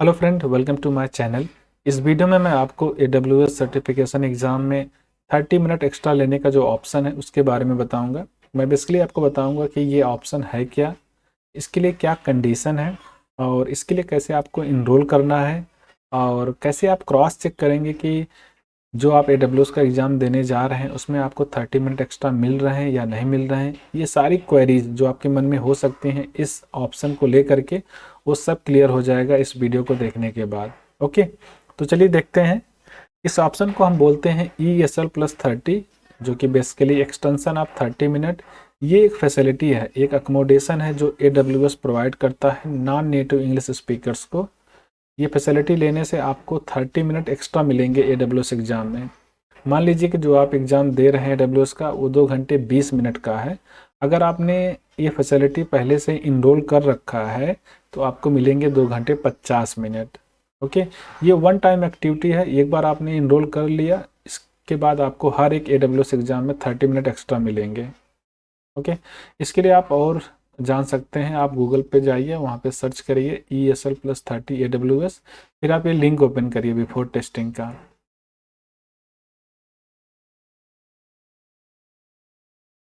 Hello friend, welcome to my channel. इस video में मैं आपको AWS सर्टिफिकेशन एग्ज़ाम में 30 मिनट एक्स्ट्रा लेने का जो ऑप्शन है उसके बारे में बताऊंगा। मैं बेसिकली आपको बताऊंगा कि ये ऑप्शन है क्या, इसके लिए क्या कंडीशन है और इसके लिए कैसे आपको इनरोल करना है और कैसे आप क्रॉस चेक करेंगे कि जो आप AWS का एग्ज़ाम देने जा रहे हैं उसमें आपको 30 मिनट एक्स्ट्रा मिल रहे हैं या नहीं मिल रहे हैं। ये सारी क्वेरीज जो आपके मन में हो सकती हैं इस ऑप्शन को लेकर के, वो सब क्लियर हो जाएगा इस वीडियो को देखने के बाद। ओके, तो चलिए देखते हैं। इस ऑप्शन को हम बोलते हैं ESL+30, जो कि बेसिकली एक्सटेंशन ऑफ 30 मिनट। ये एक फैसिलिटी है, एक अकोमोडेशन है जो AWS प्रोवाइड करता है नॉन नेटिव इंग्लिश स्पीकर्स को। ये फैसिलिटी लेने से आपको 30 मिनट एक्स्ट्रा मिलेंगे AWS एग्ज़ाम में। मान लीजिए कि जो आप एग्ज़ाम दे रहे हैं AWS का वो 2 घंटे 20 मिनट का है। अगर आपने ये फैसिलिटी पहले से इनरोल कर रखा है तो आपको मिलेंगे 2 घंटे 50 मिनट। ओके, ये वन टाइम एक्टिविटी है, एक बार आपने इनरोल कर लिया, इसके बाद आपको हर एक AWS एग्ज़ाम में 30 मिनट एक्स्ट्रा मिलेंगे। ओके, इसके लिए आप और जान सकते हैं, आप गूगल पे जाइए, वहाँ पे सर्च करिए ESL+30 AWS, फिर आप ये लिंक ओपन करिए बिफोर टेस्टिंग का।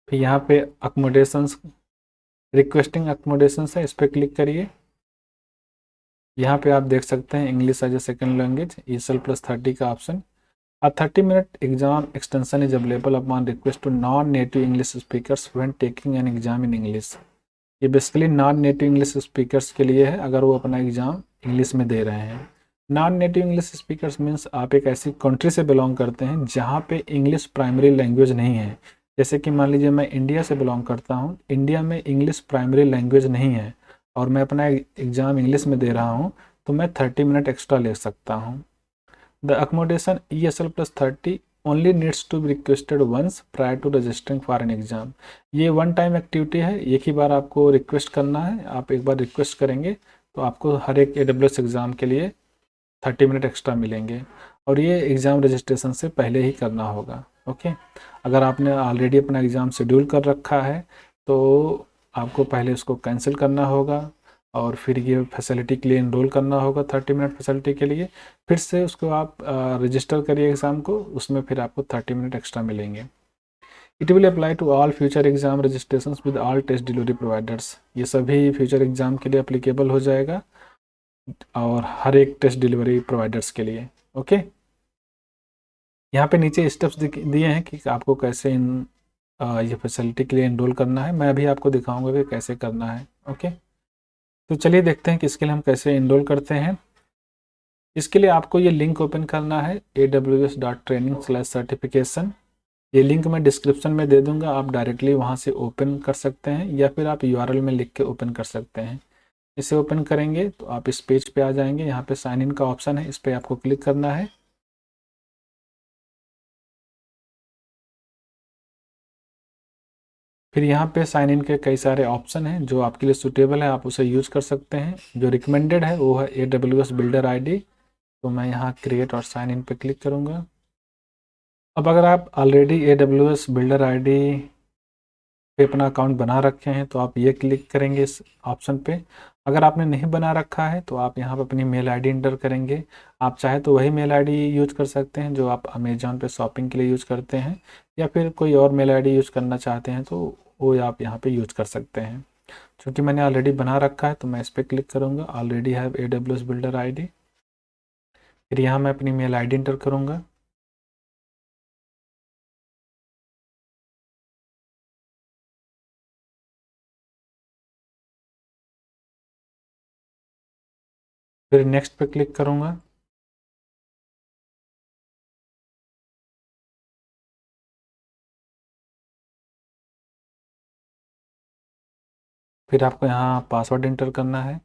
फिर यहाँ पे अकोमोडेशंस, रिक्वेस्टिंग अकोमोडेशंस है, इस पर क्लिक करिए। यहाँ पे आप देख सकते हैं English as a second language ESL+30 का option. A 30-minute exam extension is available upon request to non-native English speakers when taking an exam in English। ये basically non native English speakers के लिए है, अगर वो अपना एग्ज़ाम इंग्लिश में दे रहे हैं। Non native English speakers means आप एक ऐसी कंट्री से बिलोंग करते हैं जहाँ पे इंग्लिश प्राइमरी लैंग्वेज नहीं है। जैसे कि मान लीजिए मैं इंडिया से बिलोंग करता हूँ, इंडिया में इंग्लिश प्राइमरी लैंग्वेज नहीं है और मैं अपना एग्ज़ाम इंग्लिश में दे रहा हूँ, तो मैं 30 मिनट एक्स्ट्रा ले सकता हूँ। The accommodation ESL+30 only needs to be requested once prior to registering for an exam. ये वन टाइम एक्टिविटी है, एक ही बार आपको रिक्वेस्ट करना है। आप एक बार रिक्वेस्ट करेंगे तो आपको हर एक AWS एग्ज़ाम के लिए 30 मिनट एक्स्ट्रा मिलेंगे और ये एग्ज़ाम रजिस्ट्रेशन से पहले ही करना होगा। ओके, अगर आपने ऑलरेडी अपना एग्ज़ाम शेड्यूल कर रखा है तो आपको पहले उसको कैंसिल करना होगा और फिर ये फैसिलिटी के लिए इनरोल करना होगा 30 मिनट फैसिलिटी के लिए। फिर से उसको आप रजिस्टर करिए एग्ज़ाम को, उसमें फिर आपको 30 मिनट एक्स्ट्रा मिलेंगे। It will apply to all future exam registration with all test delivery providers. ये सभी फ्यूचर एग्जाम के लिए अप्लीकेबल हो जाएगा और हर एक टेस्ट डिलीवरी प्रोवाइडर्स के लिए। ओके, यहाँ पे नीचे स्टेप्स दिए हैं कि आपको कैसे ये फैसिलिटी के लिए इनरोल करना है। मैं अभी आपको दिखाऊंगा कि कैसे करना है। ओके, तो चलिए देखते हैं कि इसके लिए हम कैसे इनरोल करते हैं। इसके लिए आपको ये लिंक ओपन करना है aws.training/certification। ये लिंक मैं डिस्क्रिप्शन में दे दूंगा, आप डायरेक्टली वहाँ से ओपन कर सकते हैं या फिर आप URL में लिख के ओपन कर सकते हैं। इसे ओपन करेंगे तो आप इस पेज पे आ जाएंगे। यहाँ पे साइन इन का ऑप्शन है, इस पर आपको क्लिक करना है। फिर यहाँ पे साइन इन के कई सारे ऑप्शन हैं, जो आपके लिए सूटेबल है आप उसे यूज कर सकते हैं। जो रिकमेंडेड है वो है AWS बिल्डर ID। तो मैं यहाँ क्रिएट और साइन इन पे क्लिक करूँगा। अब अगर आप ऑलरेडी AWS बिल्डर ID पे अपना अकाउंट बना रखे हैं तो आप ये क्लिक करेंगे इस ऑप्शन पे। अगर आपने नहीं बना रखा है तो आप यहाँ पे अपनी मेल आईडी इंटर करेंगे। आप चाहे तो वही मेल आईडी यूज कर सकते हैं जो आप अमेजोन पे शॉपिंग के लिए यूज करते हैं, या फिर कोई और मेल आईडी यूज करना चाहते हैं तो वो आप यहाँ पे यूज कर सकते हैं। क्योंकि मैंने ऑलरेडी बना रखा है तो मैं इस पर क्लिक करूँगा, already have AWS builder ID। फिर यहाँ मैं अपनी मेल आईडी इंटर करूँगा। फिर नेक्स्ट पे क्लिक करूँगा। फिर आपको यहाँ पासवर्ड इंटर करना है।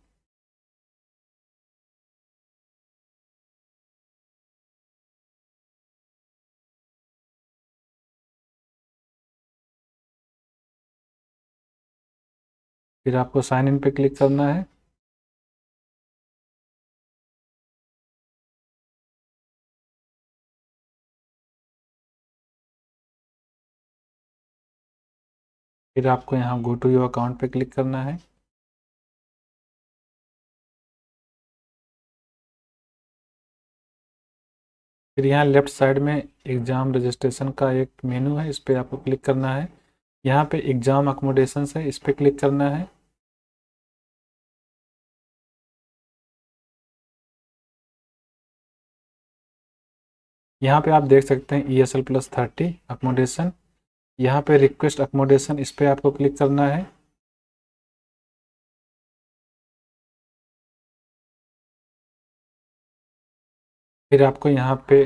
फिर आपको साइन इन पे क्लिक करना है। फिर आपको यहाँ गो टू योर अकाउंट पे क्लिक करना है। फिर यहाँ लेफ्ट साइड में एग्ज़ाम रजिस्ट्रेशन का एक मेनू है, इस पर आपको क्लिक करना है। यहाँ पे एग्ज़ाम अकोमोडेशंस है, इस पर क्लिक करना है। यहाँ पे आप देख सकते हैं ESL प्लस 30 अकोमोडेशन। यहाँ पे रिक्वेस्ट अकोमोडेशन, इस पर आपको क्लिक करना है। फिर आपको यहाँ पे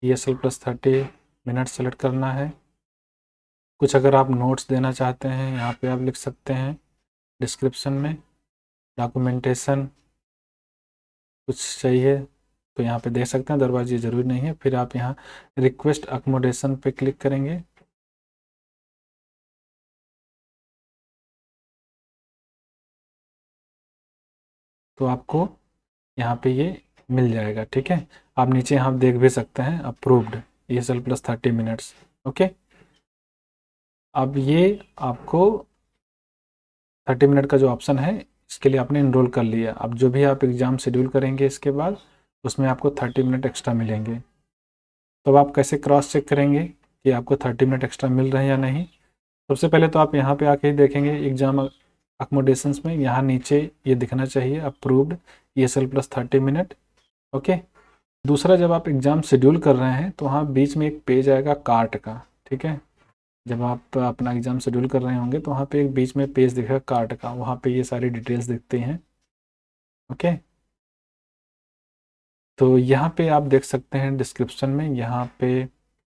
ESL प्लस 30 मिनट सेलेक्ट करना है। कुछ अगर आप नोट्स देना चाहते हैं यहाँ पे आप लिख सकते हैं डिस्क्रिप्शन में। डॉक्यूमेंटेशन कुछ चाहिए तो यहाँ पे देख सकते हैं, अदरवाइज ये ज़रूरी नहीं है। फिर आप यहाँ रिक्वेस्ट अकोमोडेशन पे क्लिक करेंगे। तो आपको यहाँ पे ये मिल जाएगा, ठीक है। आप नीचे यहाँ देख भी सकते हैं approved ESL plus 30 minutes, okay. अब ये आपको 30 मिनट का जो ऑप्शन है इसके लिए आपने इनरोल कर लिया। अब जो भी आप एग्ज़ाम शेड्यूल करेंगे इसके बाद उसमें आपको 30 मिनट एक्स्ट्रा मिलेंगे। तो अब आप कैसे क्रॉस चेक करेंगे कि आपको 30 मिनट एक्स्ट्रा मिल रहे हैं या नहीं। सबसे पहले तो आप यहाँ पे आके ही देखेंगे एग्ज़ाम अकोमोडेशंस में, यहाँ नीचे ये दिखना चाहिए approved ESL plus 30 minute, okay. दूसरा, जब आप एग्ज़ाम शेड्यूल कर रहे हैं तो वहाँ बीच में एक पेज आएगा कार्ट का, ठीक है। जब आप अपना एग्ज़ाम शेड्यूल कर रहे होंगे तो वहाँ पे एक बीच में पेज दिखेगा कार्ट का, वहाँ पे ये सारी डिटेल्स दिखती हैं, ओके। तो यहाँ पे आप देख सकते हैं डिस्क्रिप्शन में, यहाँ पे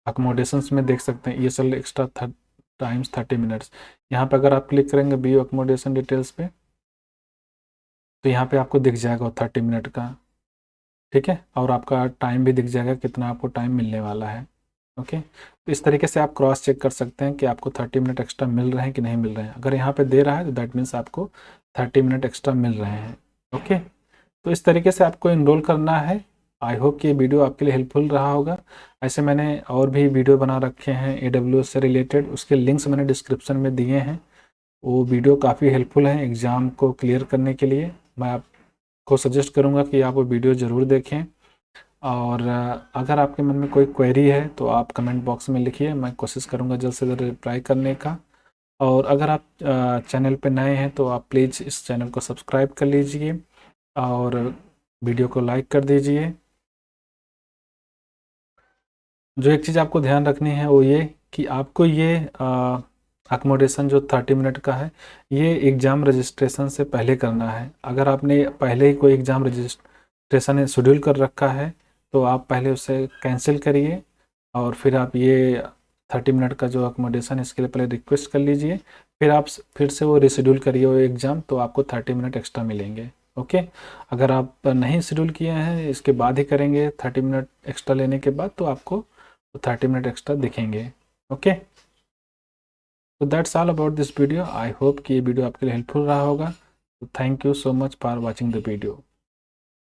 अकोमोडेशंस में देख सकते हैं ESL एक्स्ट्रा टाइम्स 30 मिनट्स। यहाँ पे अगर आप क्लिक करेंगे व्यू अकोमोडेशन डिटेल्स पे तो यहाँ पे आपको दिख जाएगा 30 मिनट का, ठीक है। और आपका टाइम भी दिख जाएगा, कितना आपको टाइम मिलने वाला है, ओके। तो इस तरीके से आप क्रॉस चेक कर सकते हैं कि आपको 30 मिनट एक्स्ट्रा मिल रहे हैं कि नहीं मिल रहे हैं। अगर यहाँ पे दे रहा है तो दैट मीन्स आपको 30 मिनट एक्स्ट्रा मिल रहे हैं, ओके। तो इस तरीके से आपको इनरोल करना है। आई होप कि ये वीडियो आपके लिए हेल्पफुल रहा होगा। ऐसे मैंने और भी वीडियो बना रखे हैं AWS से रिलेटेड, उसके लिंक्स मैंने डिस्क्रिप्शन में दिए हैं। वो वीडियो काफ़ी हेल्पफुल हैं एग्ज़ाम को क्लियर करने के लिए। मैं आपको सजेस्ट करूँगा कि आप वो वीडियो ज़रूर देखें। और अगर आपके मन में कोई क्वेरी है तो आप कमेंट बॉक्स में लिखिए, मैं कोशिश करूँगा जल्द से जल्द रिप्लाई करने का। और अगर आप चैनल पे नए हैं तो आप प्लीज़ इस चैनल को सब्सक्राइब कर लीजिए और वीडियो को लाइक कर दीजिए। जो एक चीज़ आपको ध्यान रखनी है वो ये कि आपको ये अकोमोडेशन जो 30 मिनट का है ये एग्ज़ाम रजिस्ट्रेशन से पहले करना है। अगर आपने पहले ही कोई एग्ज़ाम रजिस्ट्रेशन शेड्यूल कर रखा है तो आप पहले उसे कैंसिल करिए और फिर आप ये 30 मिनट का जो अकोमोडेशन है इसके लिए पहले रिक्वेस्ट कर लीजिए। फिर आप फिर से वो रिशेड्यूल करिए वो एग्ज़ाम, तो आपको 30 मिनट एक्स्ट्रा मिलेंगे, ओके। अगर आप नहीं शेड्यूल किए हैं इसके बाद ही करेंगे 30 मिनट एक्स्ट्रा लेने के बाद तो आपको 30 मिनट एक्स्ट्रा दिखेंगे, ओके। तो that's all about this video. I hope कि ये वीडियो आपके लिए हेल्पफुल रहा होगा। तो thank you so much for watching the video.